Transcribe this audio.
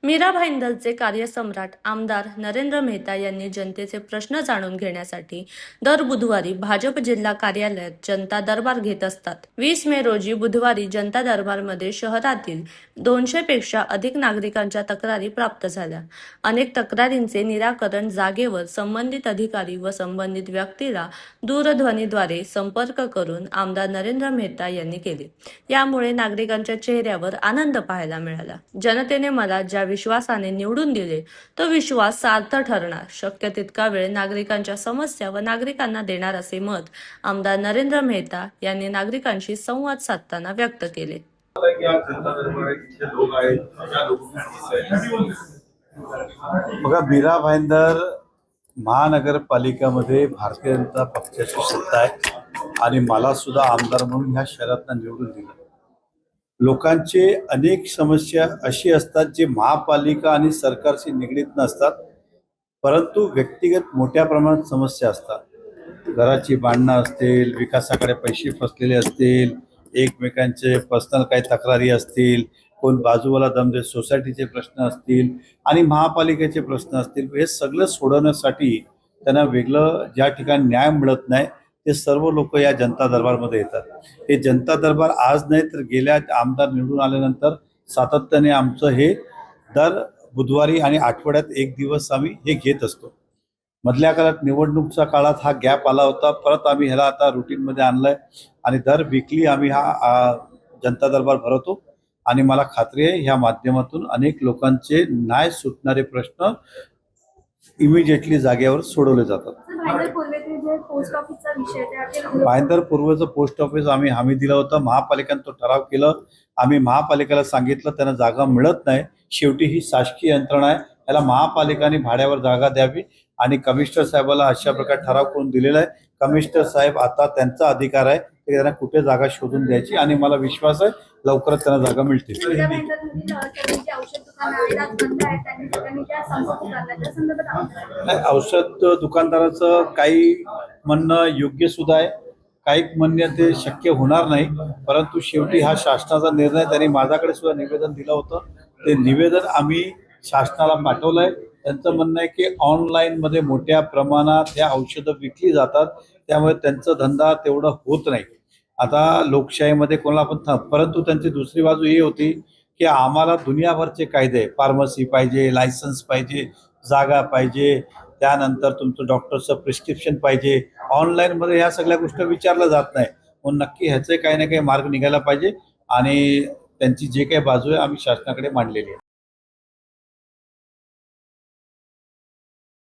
मीरा भाईंदरचे कार्यसम्राट आमदार नरेंद्र मेहता यांनी जनतेचे प्रश्न जाणून घेण्यासाठी दर बुधवारी भाजप जिल्हा कार्यालयात जनता दरबार घेत असतात। 20 मे रोजी बुधवारी जनता दरबारमध्ये शहरातील 200 पेक्षा अधिक नागरिकांच्या तक्रारी प्राप्त झाल्या। अनेक तक्रारींचे निराकरण जागेवर संबंधित अधिकारी व संबंधित व्यक्तीला दूरध्वनीद्वारे संपर्क करून आमदार नरेंद्र मेहता यांनी केले। यामुळे नागरिकांच्या चेहऱ्यावर आनंद पाहायला मिळाला। जनतेने मला ज्या विश्वासाने निवडून दिले तो विश्वास सार्थ ठरणार, शक्य तितका वेळ नागरिकांच्या समस्या व नागरिकांना देणार असे मत आमदार नरेंद्र मेहता यांनी नागरिकांशी संवाद साधताना व्यक्त केले। बघा, मीरा भाईंदर महानगरपालिकेमध्ये भारतीय जनता पक्षाची सत्ता आहे आणि मला सुद्धा आमदार म्हणून ह्या शहरात निवडून दिलं। लोकांचे अनेक समस्या अशी असतात जे महापालिका आणि सरकारशी निगडीत नसतात, परंतु व्यक्तिगत मोठ्या प्रमाणात समस्या असतात। घराची भांडणं असतील, विकासाकडे पैसे फसलेले असतील, एकमेकांचे पर्सनल काही तक्रारी असतील, कोण बाजूवाला दमदे सोसायटीचे प्रश्न असतील आणि महापालिकेचे प्रश्न असतील, हे सगळं सोडवण्यासाठी त्यांना वेगळं ज्या ठिकाणी न्याय मिळत नाही ते सर्व लोक या जनता दरबारमध्ये येतात। हे जनता दरबार आज नाही तर गेल्या आमदार निवडून आल्यानंतर सातत्याने आमचं हे दर बुधवारी आणि आठवड्यात एक दिवस आम्ही हे घेत असतो। मधल्या काळात निवडणुकीच्या काळात हा गॅप आला होता, परत आम्ही ह्याला आता रुटीनमध्ये आणलंय आणि दर वीकली आम्ही हा जनता दरबार भरवतो आणि मला खात्री आहे ह्या माध्यमातून अनेक लोकांचे न्याय सुटणारे प्रश्न इमिजिएटली जागेवर सोडवले जातात। भाईंदर पूर्वचं पोस्ट ऑफिस आम्ही हमी दिलं होतं, महापालिकेने तो ठराव केलं, आम्ही महापालिकेला सांगितलं त्यांना जागा मिळत नाही। शेवटी ही शासकीय यंत्रणा आहे, याला महापालिकाने भाड्यावर जागा द्यावी आणि कमिशनर साहेबाला अशा प्रकारे ठराव करून दिलेला आहे। कमिशनर साहेब आता त्यांचा अधिकार आहे की त्यांना कुठे जागा शोधून द्यायची आणि मला विश्वास आहे लवकरच त्यांना जागा मिळतील। औषध दुकानदाराचं काही म्हणणं योग्य सुद्धा आहे, काही म्हणणं ते शक्य होणार नाही, परंतु शेवटी हा शासनाचा निर्णय। त्यांनी माझ्याकडे सुद्धा निवेदन दिलं होतं, ते निवेदन आम्ही शासनाला पाठवलंय। त्यांचं म्हणणं आहे की ऑनलाईन मध्ये मोठ्या प्रमाणात या औषधं विकली जातात, त्यामुळे त्यांचा धंदा तेवढा होत नाही। आता लोकशाहीमध्ये कोणाला पण परंतु त्यांची दुसरी बाजू ही होती की आम्हाला दुनियाभरचे कायदे, फार्मसी पाहिजे, लायसन्स पाहिजे, जागा पाहिजे, त्यानंतर तुमचं डॉक्टरचं प्रिस्क्रिप्शन पाहिजे। ऑनलाईनमध्ये ह्या सगळ्या गोष्टी विचारल्या जात नाही, मग नक्की ह्याचे काही ना काही मार्ग निघायला पाहिजे आणि त्यांची जे काही बाजू आहे आम्ही शासनाकडे मांडलेली आहे।